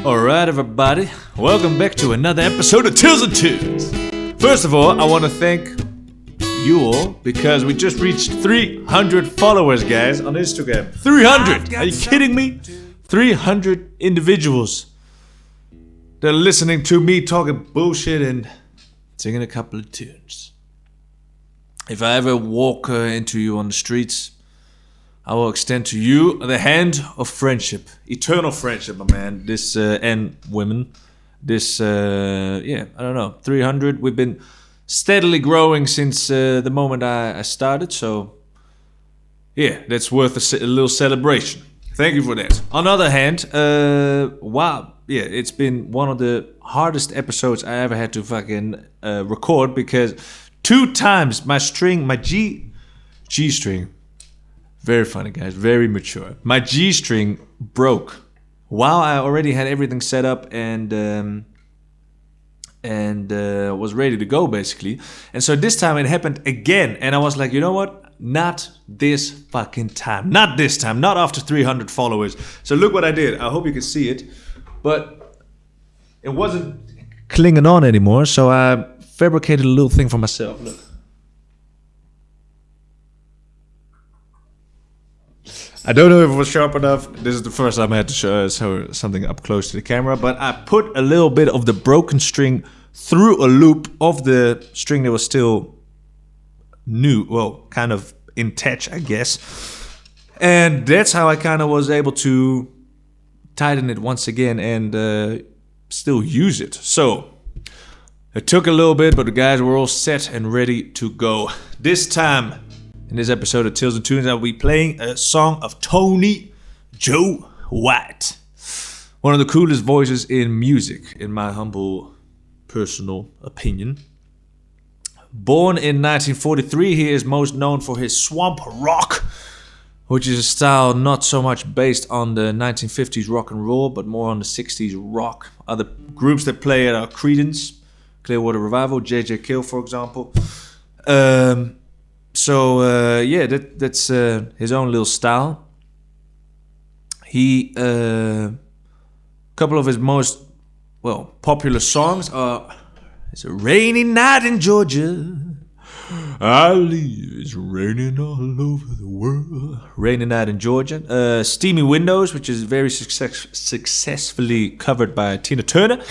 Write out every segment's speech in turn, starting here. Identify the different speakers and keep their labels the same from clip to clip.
Speaker 1: Alright, everybody, welcome back to another episode of Tills and Tunes. First of all, I want to thank you all because we just reached 300 followers, guys, on Instagram. 300! Are you kidding me? 300 individuals that are listening to me talking bullshit and singing a couple of tunes. If I ever walk into you on the streets, I will extend to you the hand of friendship, eternal friendship, my man. This and women, this I don't know, 300. We've been steadily growing since the moment I started. So yeah, that's worth a little celebration. Thank you for that. On the other hand, wow, yeah, it's been one of the hardest episodes I ever had to fucking record because 2 times my G string. Very funny, guys. Very mature. My G string broke while I already had everything set up and was ready to go, basically. And so this time it happened again, and I was like, you know what? Not this fucking time. Not this time. Not after 300 followers. So look what I did. I hope you can see it, but it wasn't clinging on anymore. So I fabricated a little thing for myself. Look. I don't know if it was sharp enough. This is the first time I had to show something up close to the camera. But I put a little bit of the broken string through a loop of the string that was still new. Well, kind of intact, I guess. And that's how I kind of was able to tighten it once again and still use it. So it took a little bit, but the guys were all set and ready to go. This time, in this episode of Tills and Tunes, I'll be playing a song of Tony Joe White. One of the coolest voices in music, in my humble personal opinion. Born in 1943, he is most known for his swamp rock, which is a style not so much based on the 1950s rock and roll, but more on the 60s rock. Other groups that play it are Creedence, Clearwater Revival, J.J. Kill, for example. That's his own little style. He, a couple of his most, popular songs are, it's a rainy night in Georgia. I believe it's raining all over the world. Rainy night in Georgia. Steamy Windows, which is very successfully covered by Tina Turner.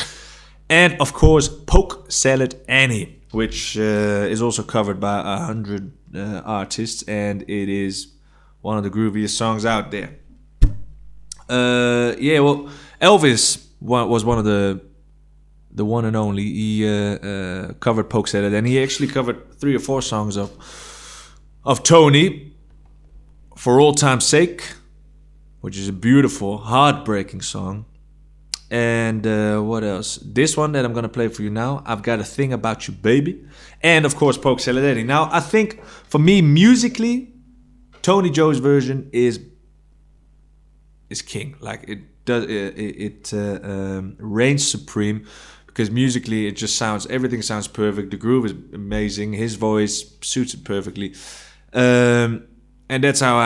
Speaker 1: And, of course, Poke Salad Annie, which is also covered by 100 artists, and it is one of the grooviest songs out there. Elvis was one of the one and only. He covered Poke Salad, and he actually covered 3 or 4 songs of Tony, For Old Time's Sake, which is a beautiful, heartbreaking song. And what else? This one that I'm going to play for you now, I've Got a Thing About You, Baby. And, of course, Poke Salad Annie. Now, I think, for me, musically, Tony Joe's version is king. Like, it reigns supreme. Because musically, it just everything sounds perfect. The groove is amazing. His voice suits it perfectly. And that's how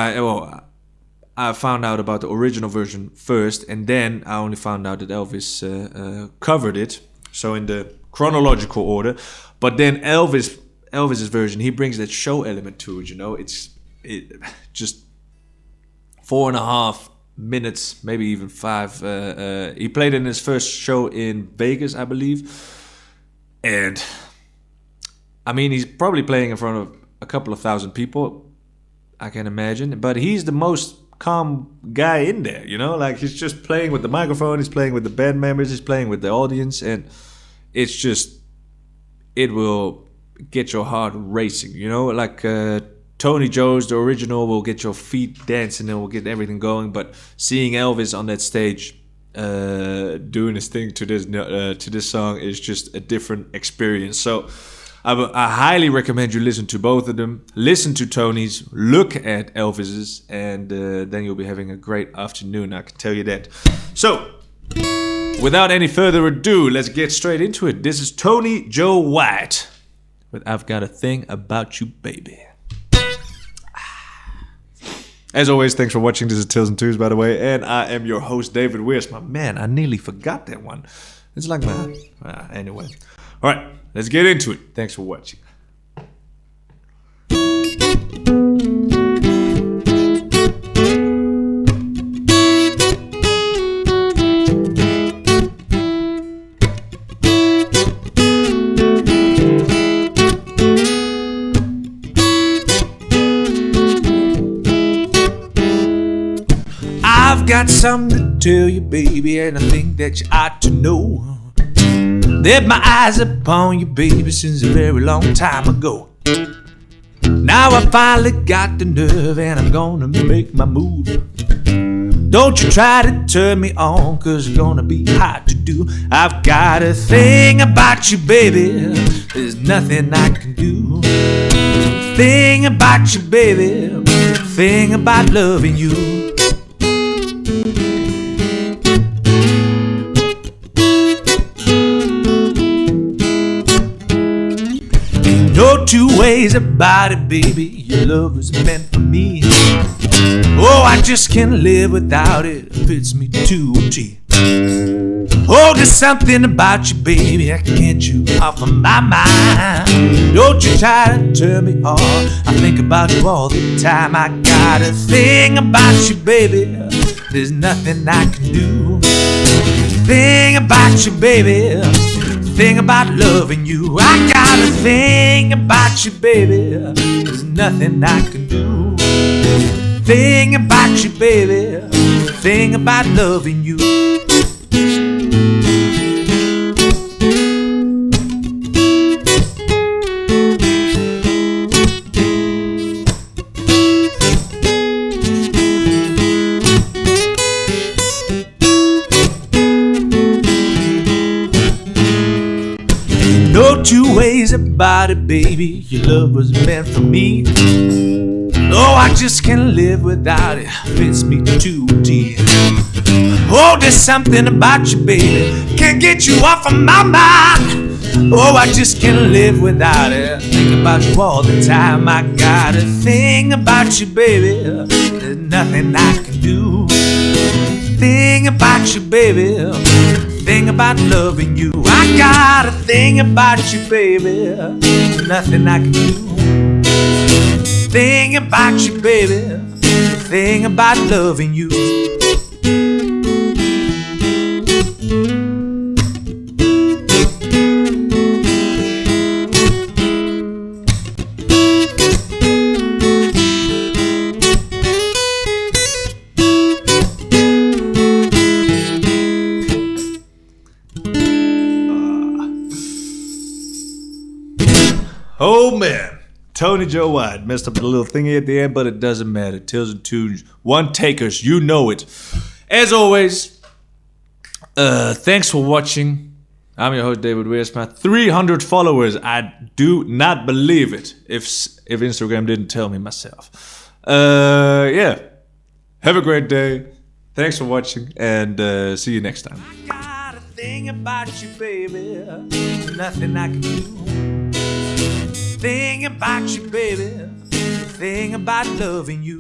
Speaker 1: I found out about the original version first, and then I only found out that Elvis covered it. So in the chronological order, but then Elvis's version, he brings that show element to it. You know, it just 4.5 minutes, maybe even 5. He played in his first show in Vegas, I believe, and I mean he's probably playing in front of a couple of thousand people, I can imagine, but he's the most calm guy in there, you know, like he's just playing with the microphone, he's playing with the band members, he's playing with the audience, and it's just, it will get your heart racing, you know, like Tony Joe's, the original, will get your feet dancing and will get everything going, but seeing Elvis on that stage doing his thing to this song is just a different experience. So I highly recommend you listen to both of them. Listen to Tony's, look at Elvis's, and then you'll be having a great afternoon, I can tell you that. So, without any further ado, let's get straight into it. This is Tony Joe White with I've Got a Thing About You, Baby. As always, thanks for watching. This is Tales and Twos, by the way, and I am your host, David Weersma. Man, I nearly forgot that one. It's like my... anyway. All right, let's get into it. Thanks for watching. I've got something to tell you, baby, and I think that you ought to know that my eyes upon you, baby, since a very long time ago. Now I finally got the nerve and I'm gonna make my move. Don't you try to turn me on, cause it's gonna be hard to do. I've got a thing about you, baby, there's nothing I can do. Thing about you, baby, thing about loving you. No two ways about it, baby, your love was meant for me. Oh, I just can't live without it, it fits me to a T. Oh, there's something about you, baby, I can't get you off of my mind. Don't you try to turn me off, I think about you all the time. I got a thing about you, baby, there's nothing I can do. Thing about you, baby, thing about loving you. I got a thing about you, baby, there's nothing I can do. Thing about you, baby, thing about loving you. No two ways about it, baby, your love was meant for me. Oh, I just can't live without it, fits me to a T. Oh, there's something about you, baby, can't get you off of my mind. Oh, I just can't live without it, think about you all the time. I got a thing about you, baby, there's nothing I can do. Thing about you, baby, thing about loving you. I got a thing about you, baby, nothing I can do. Thing about you, baby, thing about loving you. Oh man, Tony Joe White messed up the little thingy at the end, but it doesn't matter. Tales and Tunes, one takers, you know it. As always, thanks for watching. I'm your host, David Weersma. 300 followers. I do not believe it if Instagram didn't tell me myself. Yeah. Have a great day. Thanks for watching, and see you next time. I got a thing about you, baby. Nothing I can do. Thing about you, baby, thing about loving you.